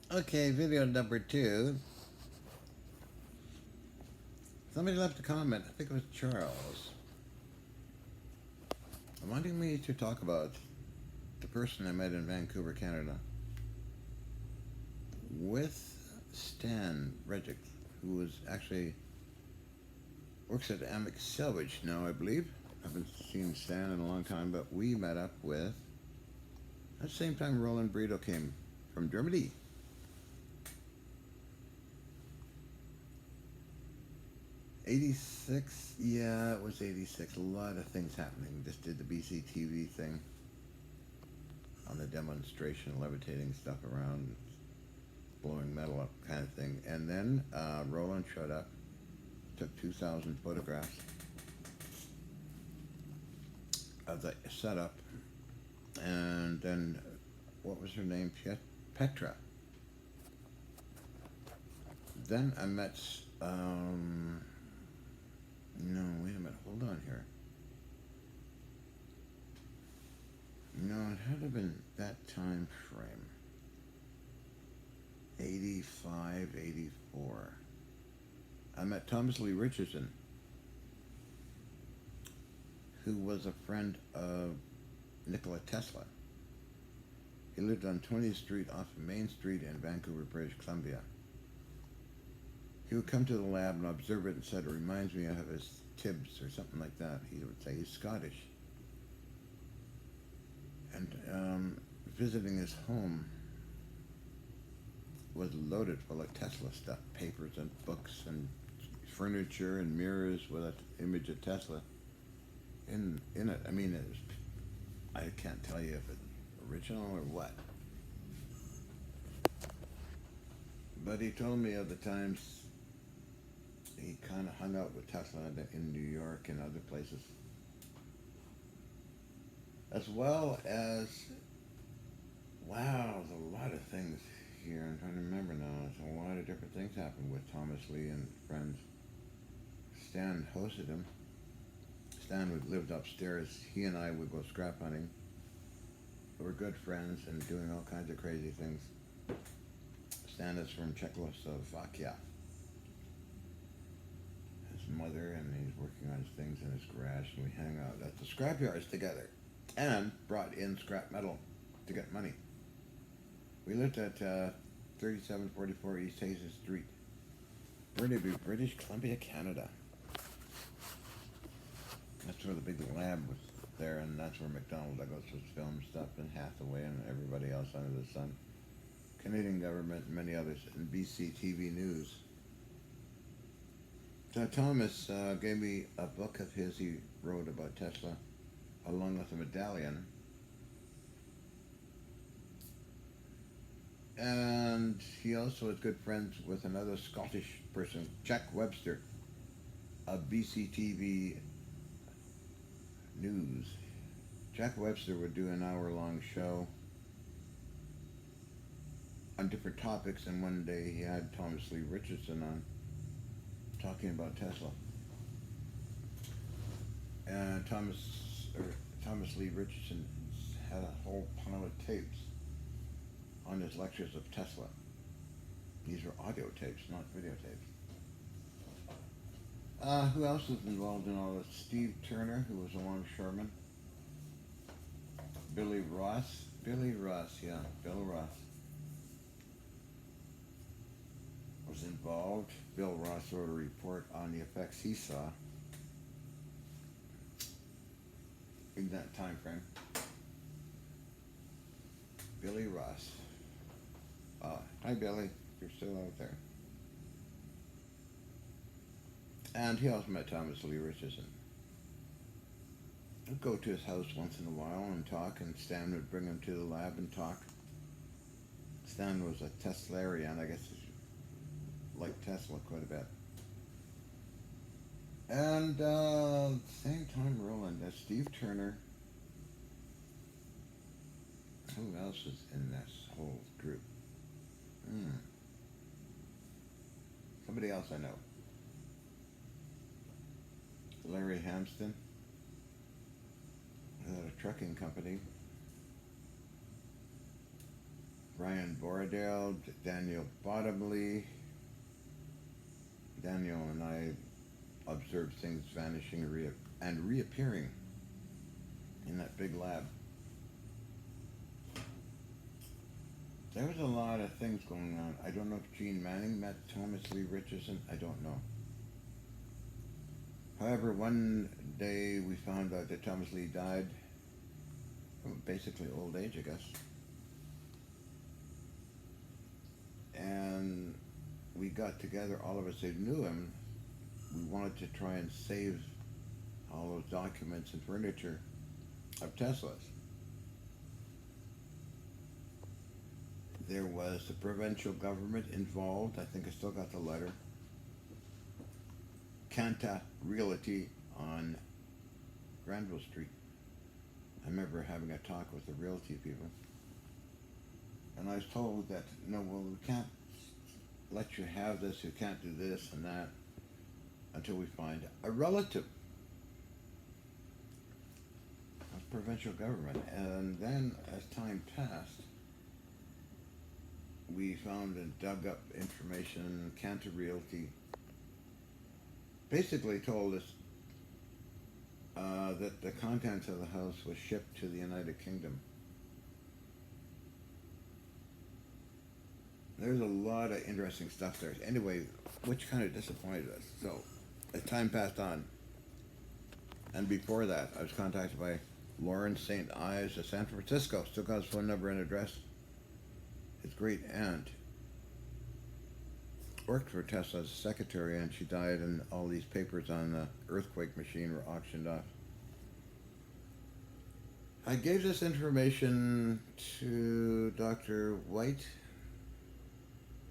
Okay, video number two. Somebody left a comment. I think it was Charles, wanting me to talk about the person I met in Vancouver, Canada, with Stan Regic, who was actually works at Amic Salvage now, I believe. I haven't seen Stan in a long time, but we met up with at the same time Roland Brito came from Germany. 86, yeah, it was 86. A lot of things happening. Just did the BCTV thing on the demonstration, levitating stuff around, blowing metal up kind of thing. And then Roland showed up, took 2,000 photographs of the setup. And then, what was her name? Petra. Then I met, no, wait a minute, hold on here. No, it had to have been that time frame. 85, 84. I met Thomas Lee Richardson, who was a friend of Nikola Tesla. He lived on 20th Street off of Main Street in Vancouver, British Columbia. He would come to the lab and observe it and said it reminds me of his Tibbs or something like that. He would say he's Scottish. And visiting his home was loaded full of Tesla stuff, papers and books and furniture and mirrors with an image of Tesla in it. I mean, it was, I can't tell you if it's original or what. But he told me of the times he kind of hung out with Tesla in New York and other places. As well as, wow, there's a lot of things here. I'm trying to remember now. There's a lot of different things happened with Thomas Lee and friends. Stan hosted him. Stan lived upstairs. He and I would go scrap hunting. We were good friends and doing all kinds of crazy things. Stan is from Czechoslovakia. His mother, and he's working on his things in his garage, and we hang out at the scrap yards together and brought in scrap metal to get money. We lived at 3744 East Hazen Street, Burnaby, British Columbia, Canada. That's where the big lab was there, and that's where McDonnell Douglas was filming stuff, and Hathaway and everybody else under the sun. Canadian government and many others, and BC TV News. Thomas gave me a book of his he wrote about Tesla, along with a medallion. And he also is good friends with another Scottish person, Jack Webster, of BCTV News. Jack Webster would do an hour-long show on different topics, and one day he had Thomas Lee Richardson on talking about Tesla. And Thomas Lee Richardson had a whole pile of tapes on his lectures of Tesla. These were audio tapes, not videotapes. Who else was involved in all this? Steve Turner, who was a longshoreman. Bill Ross, was involved. Bill Ross wrote a report on the effects he saw in that time frame. Billy Ross. Hi Billy, you're still out there. And he also met Thomas Lee Richardson. I'd go to his house once in a while and talk, and Stan would bring him to the lab and talk. Stan was a Teslarian, I guess he liked Tesla quite a bit. And same time Roland, Steve Turner. Who else is in this whole group? Somebody else I know. Larry Hampston, who had a trucking company. Brian Borodale, Daniel Bottomley. Daniel and I observed things vanishing and reappearing in that big lab. There was a lot of things going on. I don't know if Gene Manning met Thomas Lee Richardson. I don't know. However, one day we found out that Thomas Lee died from basically old age, I guess. And we got together, all of us who knew him. We wanted to try and save all those documents and furniture of Tesla's. There was the provincial government involved. I think I still got the letter. Canta Realty on Granville Street. I remember having a talk with the realty people. And I was told that, no, well, we can't let you have this, you can't do this and that until we find a relative of provincial government. And then as time passed, we found and dug up information. Cantor Realty basically told us that the contents of the house was shipped to the United Kingdom. There's a lot of interesting stuff there. Anyway, which kind of disappointed us. So, as time passed on, and before that, I was contacted by Lawrence St. Ives of San Francisco. Still got his phone number and address. His great aunt worked for Tesla as a secretary, and she died, and all these papers on the earthquake machine were auctioned off. I gave this information to Dr. White.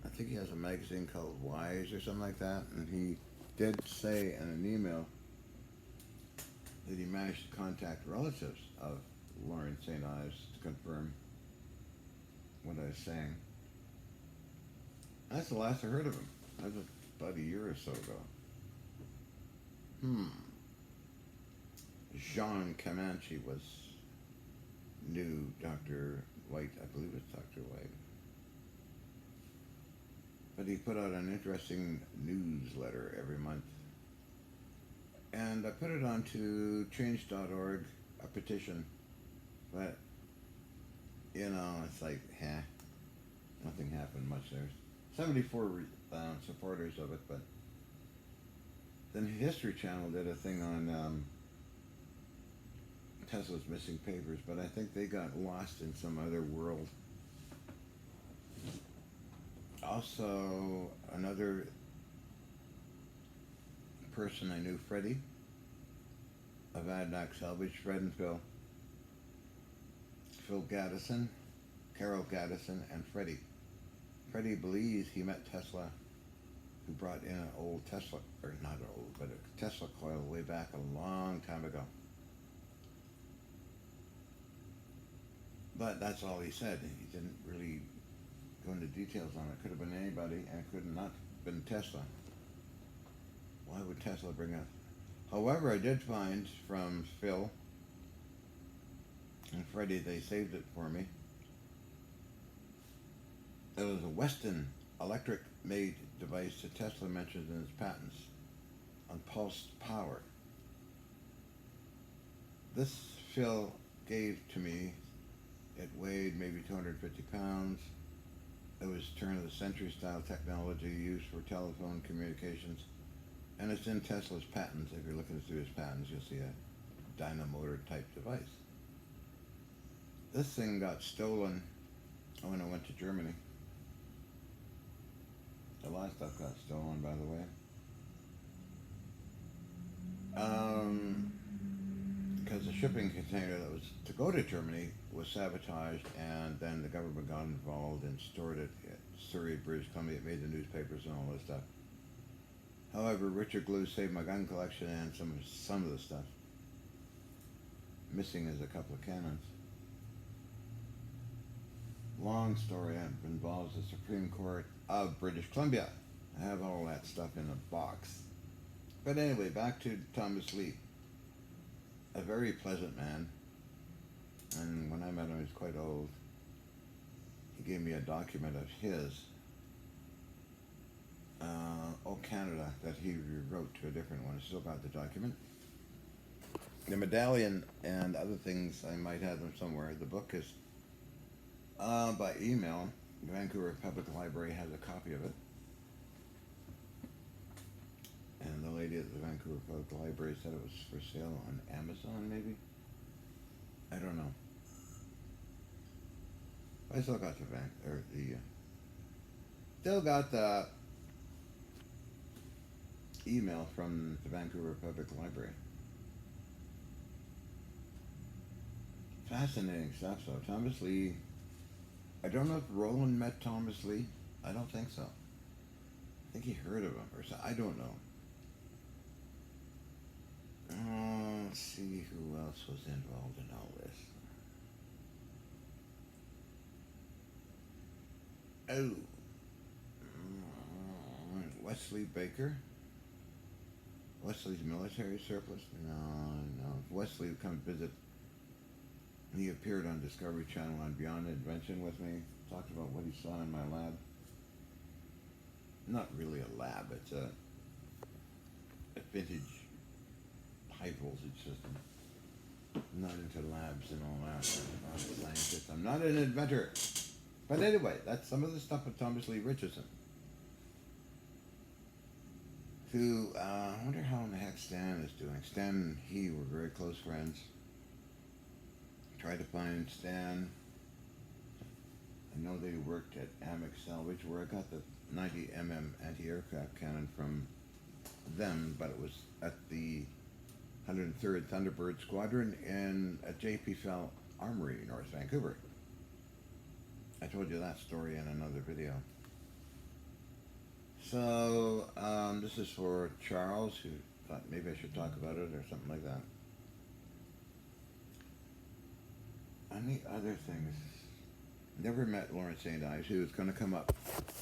I think he has a magazine called Wise or something like that, and he did say in an email that he managed to contact relatives of Lawrence St. Ives to confirm what I was saying. That's the last I heard of him. That was about a year or so ago. Jean Comanche knew Dr. White. I believe it's Dr. White. But he put out an interesting newsletter every month. And I put it onto change.org, a petition. But, it's like, nothing happened much there. 74 supporters of it, but then History Channel did a thing on Tesla's missing papers, but I think they got lost in some other world. Also, another person I knew, Freddie, of Adnac Salvage, Fred and Phil Gaddison, Carol Gaddison, and Freddie. Freddie believes he met Tesla, who brought in an old Tesla, or not old, but a Tesla coil way back a long time ago. But that's all he said. He didn't really go into details on it. Could have been anybody, and it could not have been Tesla. Why would Tesla bring us? However, I did find from Phil and Freddie, they saved it for me. It was a Weston electric-made device that Tesla mentioned in his patents on pulsed power. This Phil gave to me. It weighed maybe 250 pounds. It was turn-of-the-century style technology used for telephone communications. And it's in Tesla's patents. If you're looking through his patents, you'll see a dynamotor type device. This thing got stolen when I went to Germany. A lot of stuff got stolen, by the way. Because the shipping container that was to go to Germany was sabotaged, and then the government got involved and stored it at Surrey, British Columbia. It made the newspapers and all this stuff. However, Richard Glue saved my gun collection and some of the stuff. Missing is a couple of cannons. Long story. It involves the Supreme Court of British Columbia. I have all that stuff in a box. But anyway, back to Thomas Lee. A very pleasant man. And when I met him, he was quite old. He gave me a document of his, Oh Canada, that he rewrote to a different one. I still got the document. The medallion and other things, I might have them somewhere. The book is by email. The Vancouver Public Library has a copy of it. And the lady at the Vancouver Public Library said it was for sale on Amazon, maybe? I don't know. I still got still got the email from the Vancouver Public Library. Fascinating stuff, so Thomas Lee. I don't know if Roland met Thomas Lee. I don't think so. I think he heard of him or so. I don't know. Let's see who else was involved in all this. Oh, Wesley Baker. Wesley's military surplus? No. Wesley would come visit. He appeared on Discovery Channel on Beyond Invention with me. Talked about what he saw in my lab. Not really a lab. It's a vintage high voltage system. I'm not into labs and all that. I'm not a scientist. I'm not an inventor. But anyway, that's some of the stuff with Thomas Lee Richardson. I wonder how in the heck Stan is doing. Stan and he were very close friends. Tried to find Stan. I know they worked at Amic Salvage, where I got the 90mm anti-aircraft cannon from them, but it was at the 103rd Thunderbird Squadron at J.P. Fell Armory, North Vancouver. I told you that story in another video. So, this is for Charles, who thought maybe I should talk about it or something like that. Any other things? Never met Lawrence St. Ives, who was going to come up.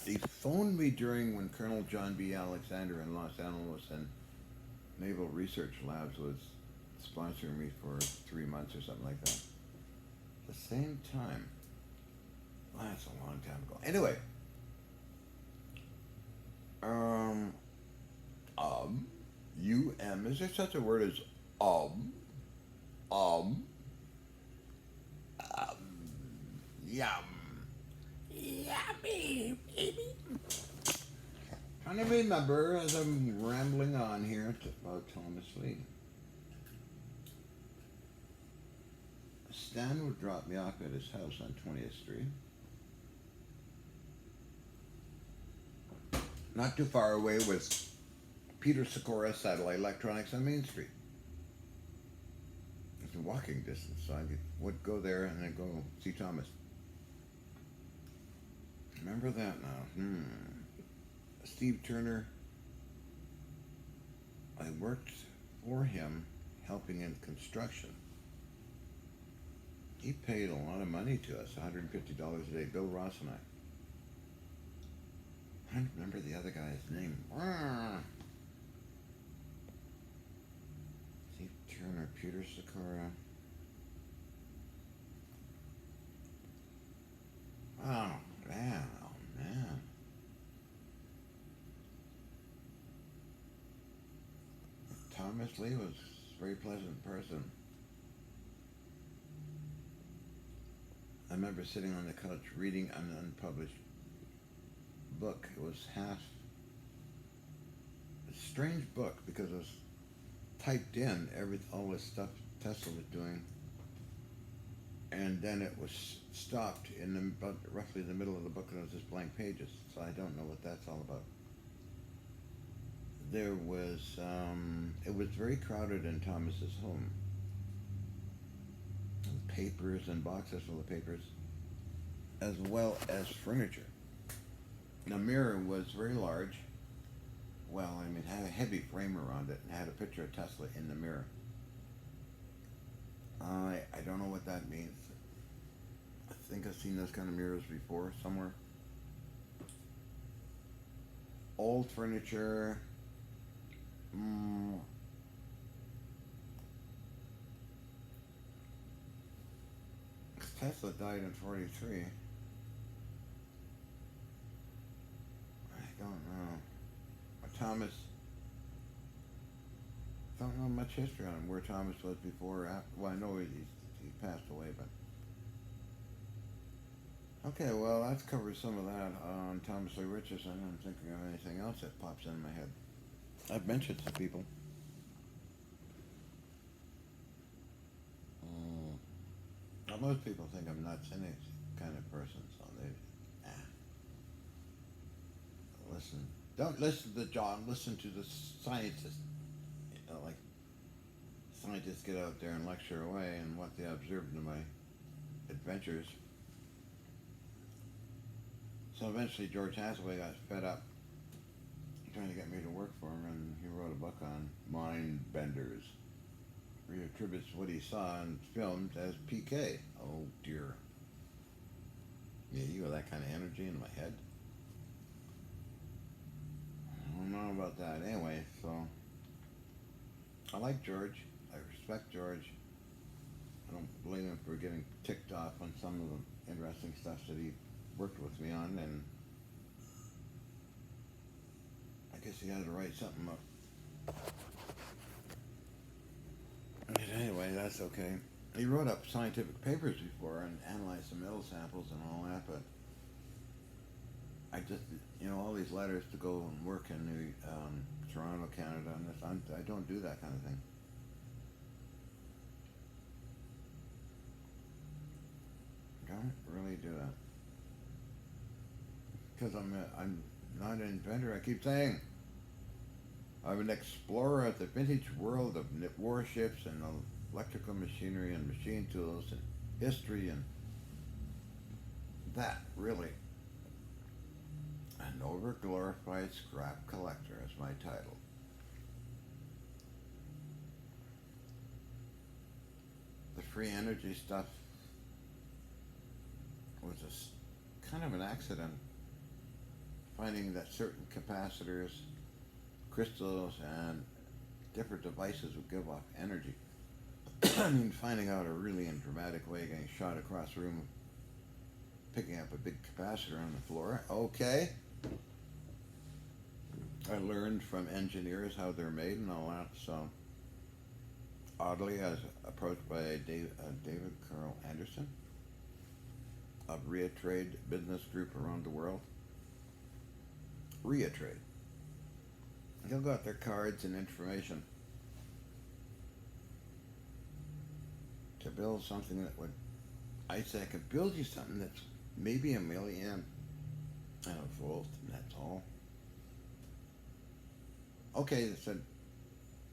He phoned me during when Colonel John B. Alexander in Los Alamos and Naval Research Labs was sponsoring me for 3 months or something like that. At the same time. Well, that's a long time ago. Anyway. Is there such a word as yum. Yummy, baby. Trying to remember as I'm rambling on here about Thomas Lee. Stan would drop me off at his house on 20th Street. Not too far away was Peter Sikora Satellite Electronics on Main Street. It's a walking distance, so I would go there and then go see Thomas. Remember that now. Steve Turner. I worked for him helping in construction. He paid a lot of money to us, $150 a day, Bill Ross and I. I don't remember the other guy's name. Steve Turner, Peter Sikora. Oh, man. Thomas Lee was a very pleasant person. I remember sitting on the couch reading an unpublished book. It was half a strange book because it was typed in all this stuff Tesla was doing, and then it was stopped in roughly the middle of the book, and it was just blank pages. So I don't know what that's all about. There was it was very crowded in Thomas's home. Papers and boxes full of papers, as well as furniture. The mirror was very large. Well, I mean, it had a heavy frame around it and had a picture of Tesla in the mirror. I don't know what that means. I think I've seen those kind of mirrors before somewhere. Old furniture. Tesla died in 43. don't know. Thomas, don't know much history on him, where Thomas was before or after. Well, I know he passed away, but. Okay, well, that covers some of that on Thomas Lee Richardson. I'm thinking of anything else that pops in my head. I've mentioned to people. Well, most people think I'm nuts any kind of person, so they, listen. Don't listen to John, listen to the scientists. Like, scientists get out there and lecture away and what they observed in my adventures. So eventually George Hathaway got fed up trying to get me to work for him, and he wrote a book on mind benders. He attributes what he saw and filmed as PK. Oh dear. Yeah, you got that kind of energy in my head? I don't know about that. Anyway, so I like George. I respect George. I don't blame him for getting ticked off on some of the interesting stuff that he worked with me on, and I guess he had to write something up. But anyway, that's okay. He wrote up scientific papers before and analyzed some metal samples and all that, but I just, all these letters to go and work in Toronto, Canada, and this, I don't do that kind of thing. Don't really do that. Because I'm not an inventor, I keep saying. I'm an explorer of the vintage world of warships and electrical machinery and machine tools and history, and that, really. An overglorified scrap collector is my title. The free energy stuff was kind of an accident. Finding that certain capacitors, crystals, and different devices would give off energy. I mean, finding out a really dramatic way, getting shot across the room, picking up a big capacitor on the floor. Okay. I learned from engineers how they're made and all that, so oddly I was approached by David Carl Anderson of RIA Trade Business Group around the world. RIA Trade. He'll got their cards and information to build something that would, I'd say I could build you something that's maybe a million and a volt, and that's all. Okay, they said,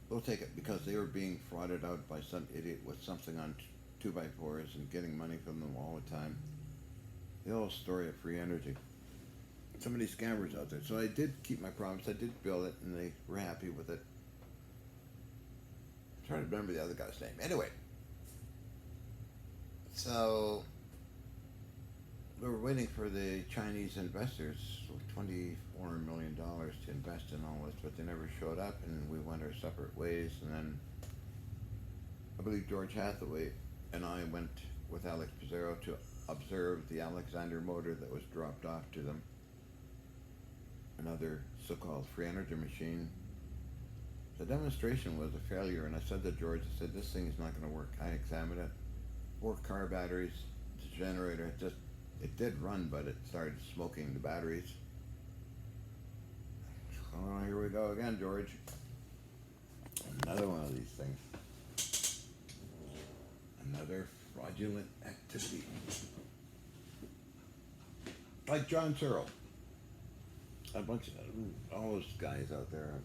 we'll take it, because they were being frauded out by some idiot with something on 2x4s and getting money from them all the time. The whole story of free energy. So many scammers out there. So I did keep my promise. I did build it, and they were happy with it. I'm trying to remember the other guy's name. Anyway, so we were waiting for the Chinese investors, $24 million to invest in all this, but they never showed up, and we went our separate ways. And then I believe George Hathaway and I went with Alex Pizzaro to observe the Alexander motor that was dropped off to them. Another so-called free energy machine. The demonstration was a failure, and I said to George, I said, this thing is not going to work. I examined it. 4 car batteries, the generator, it did run, but it started smoking the batteries. Oh, here we go again, George. Another one of these things. Another fraudulent activity. Like John Searle. A bunch of all those guys out there are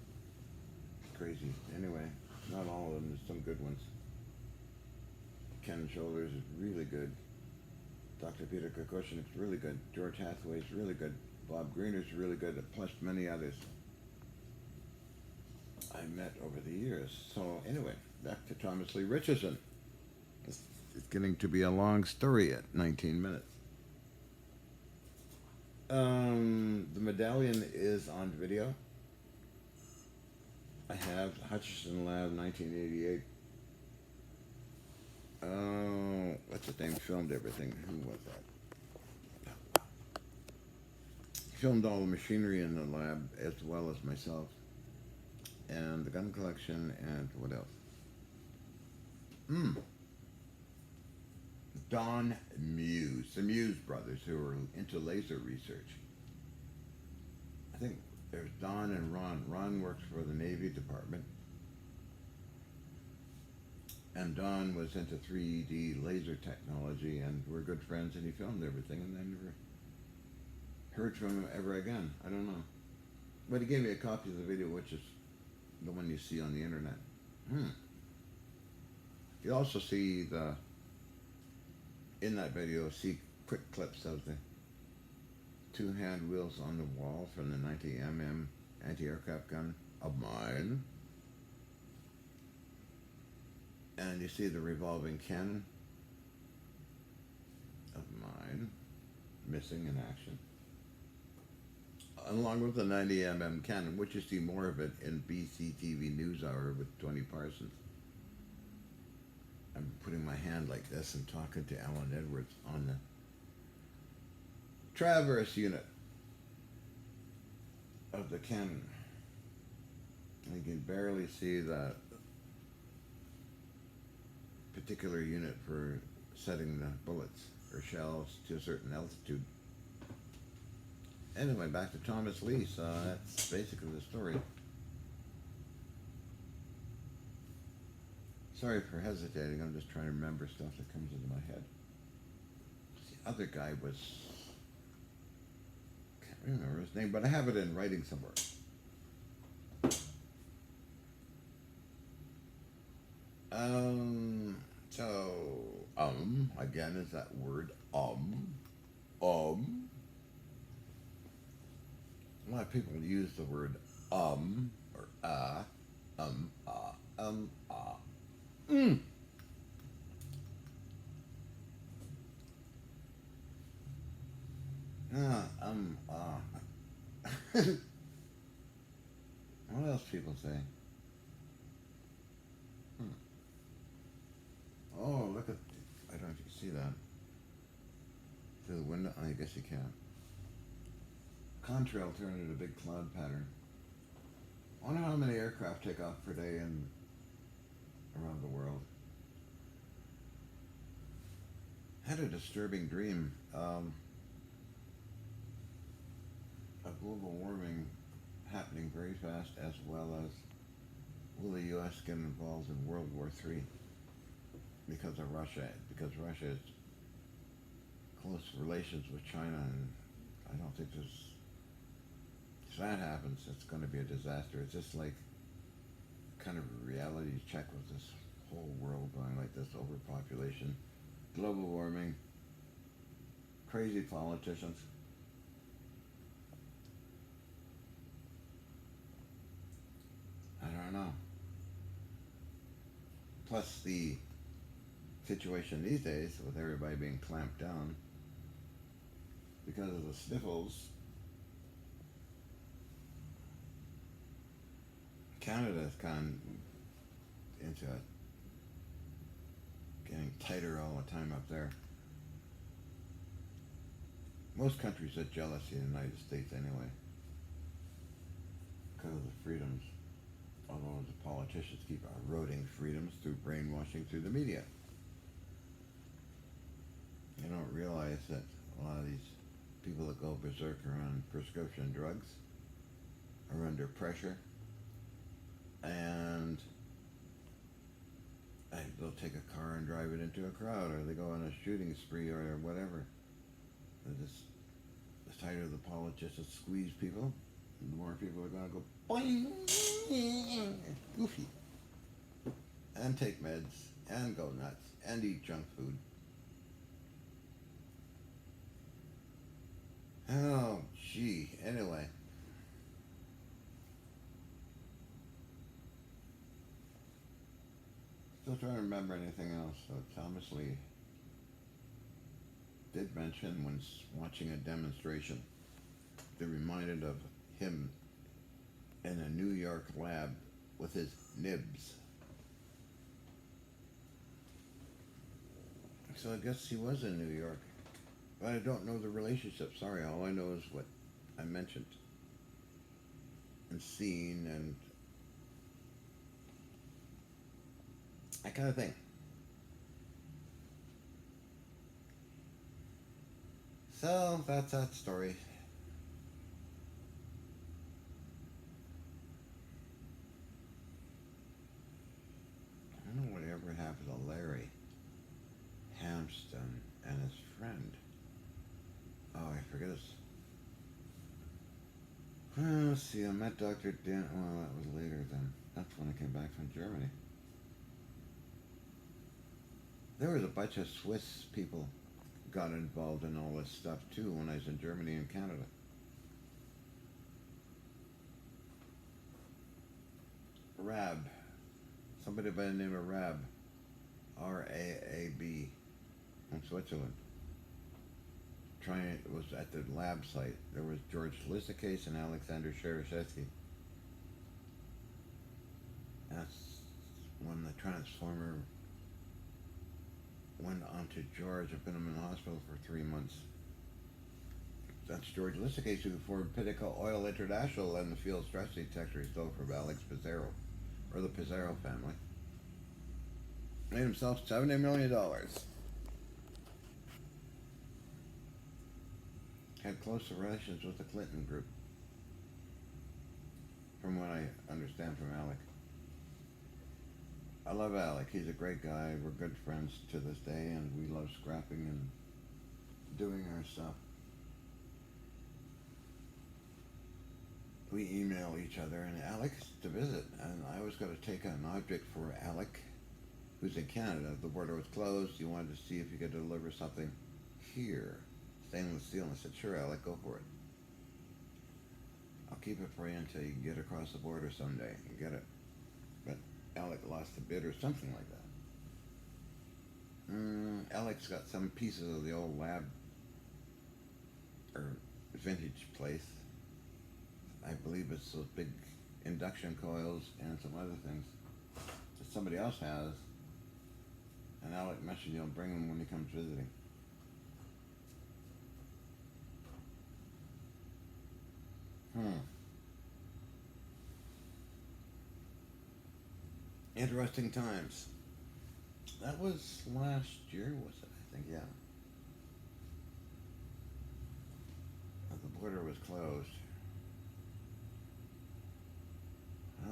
crazy. Anyway, not all of them. There's some good ones. Ken Shoulders is really good. Dr. Peter Kukushnik is really good. George Hathaway is really good. Bob Greener's really good, plus many others I met over the years. So anyway, back to Thomas Lee Richardson. It's getting to be a long story at 19 minutes. The medallion is on video. I have Hutchison Lab 1988. What's the name? Filmed everything. Who was that? Filmed all the machinery in the lab as well as myself, and the gun collection, and what else? Mm, Don Muse, the Muse brothers, who are into laser research. I think there's Don and Ron. Ron works for the Navy Department, and Don was into 3D laser technology, and we're good friends, and he filmed everything, and I never heard from him ever again. I don't know. But he gave me a copy of the video, which is the one you see on the internet. Hmm. You also see in that video, see quick clips of the two hand wheels on the wall from the 90mm anti-aircraft gun of mine. And you see the revolving cannon of mine, missing in action. Along with the 90mm cannon, which you see more of it in BCTV NewsHour with Tony Parsons. I'm putting my hand like this and talking to Alan Edwards on the Traverse unit of the cannon. You can barely see that particular unit for setting the bullets or shells to a certain altitude. Anyway, back to Thomas Lee, so that's basically the story. Sorry for hesitating, I'm just trying to remember stuff that comes into my head. The other guy was, can't remember his name, but I have it in writing somewhere. Again is that word, A lot of people use the word, or mm. What else people say? Oh, look at, I don't know if you can see that. Through the window? I guess you can. Contrail turned into a big cloud pattern. I wonder how many aircraft take off per day around the world. I had a disturbing dream of global warming happening very fast, as well as will the U.S. get involved in World War III because of Russia, because Russia has close relations with China, and I don't think if that happens, it's going to be a disaster. It's just like kind of a reality check with this whole world going like this: overpopulation, global warming, crazy politicians. I don't know. Plus the situation these days with everybody being clamped down because of the sniffles. Canada's gone into it, getting tighter all the time up there. Most countries are jealous of the United States anyway, because of the freedoms, although the politicians keep eroding freedoms through brainwashing through the media. They don't realize that a lot of these people that go berserker on prescription drugs are under pressure, and they'll take a car and drive it into a crowd, or they go on a shooting spree, or whatever. The tighter the politicians squeeze people, the more people are going to go boing, goofy, and take meds, and go nuts, and eat junk food. Oh, gee. Anyway. Still trying to remember anything else. So Thomas Lee did mention when watching a demonstration, they're reminded of him in a New York lab with his nibs. So I guess he was in New York. But I don't know the relationship. Sorry, all I know is what I mentioned and seen and that kind of thing. So that's that story. I don't know whatever happened to Larry Hampston and his friend. Oh, I forget his. Well, let's see. I met Dr. Dan. Well, that was later then. That's when I came back from Germany. There was a bunch of Swiss people got involved in all this stuff too when I was in Germany and Canada. Rab. Somebody by the name of Rab. RAAB. From Switzerland. Trying it was at the lab site. There was George Lissacase and Alexander Shereshevsky. That's when the transformer went on to George. I've been in the hospital for 3 months. That's George Lissacase who formed Pinnacle Oil International and the field stress detectors built for Alex Pizarro, or the Pizarro family. Made himself $70 million. Had close relations with the Clinton group, from what I understand from Alec. I love Alec. He's a great guy. We're good friends to this day, and we love scrapping and doing our stuff. We email each other, and Alec's to visit, and I was going to take an object for Alec, who's in Canada. The border was closed. He wanted to see if he could deliver something here. Stainless steel, and I said, sure, Alec, go for it. I'll keep it for you until you get across the border someday and get it. But Alec lost a bid or something like that. Alec's got some pieces of the old lab or vintage place. I believe it's those big induction coils and some other things that somebody else has. And Alec mentioned he'll bring them when he comes visiting. Interesting times. That was last year, was it? I think, yeah. The border was closed.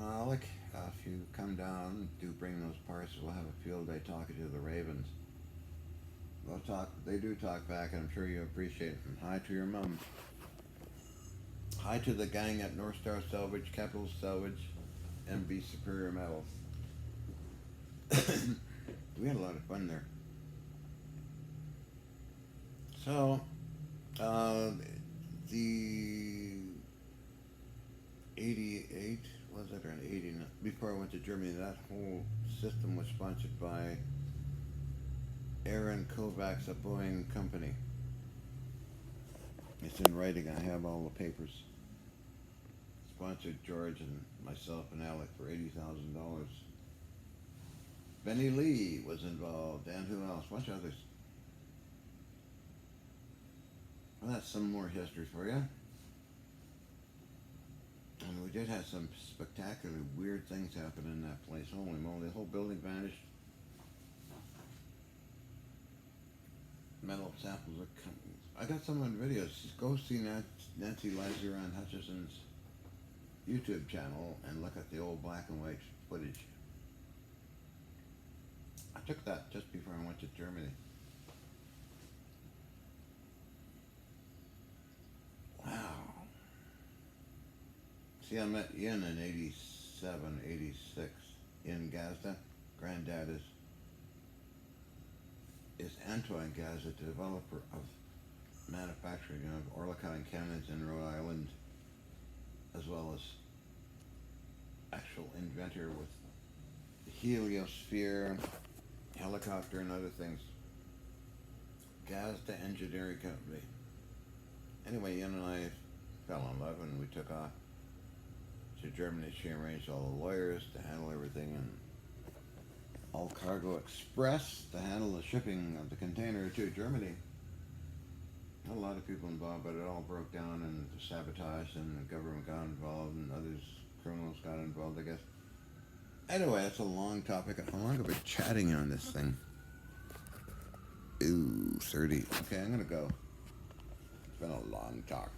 Alec, if you come down, do bring those parts. We'll have a field day talking to the Ravens. They'll talk. They do talk back, and I'm sure you appreciate it. And hi to your mom. Hi to the gang at North Star Salvage, Capital Salvage, MB Superior Metals. We had a lot of fun there. So, the 88, was it, or an 89, before I went to Germany, that whole system was sponsored by Aaron Kovacs, a Boeing company. It's in writing, I have all the papers. Sponsored George and myself and Alec for $80,000. Benny Lee was involved, and who else? A bunch of others. Well, that's some more history for you. And we did have some spectacularly weird things happen in that place. Holy moly, the whole building vanished. Metal samples are coming. I got some on videos. Just go see Nancy Lazar on Hutchison's YouTube channel and look at the old black and white footage. I took that just before I went to Germany. Wow. See, I met Ian in 87, 86 in Gaza. Granddad is Antoine Gaza, developer of manufacturing of Oerlikon cannons in Rhode Island, as well as actual inventor with the heliosphere, helicopter, and other things. Gazda Engineering Company. Anyway, Ian and I fell in love and we took off to Germany. She arranged all the lawyers to handle everything, and all cargo express to handle the shipping of the container to Germany. A lot of people involved, but it all broke down and sabotaged, and the government got involved, and others, criminals got involved, I guess. Anyway, that's a long topic. How long have we been chatting on this thing? Ooh, 30. Okay, I'm gonna go. It's been a long talk.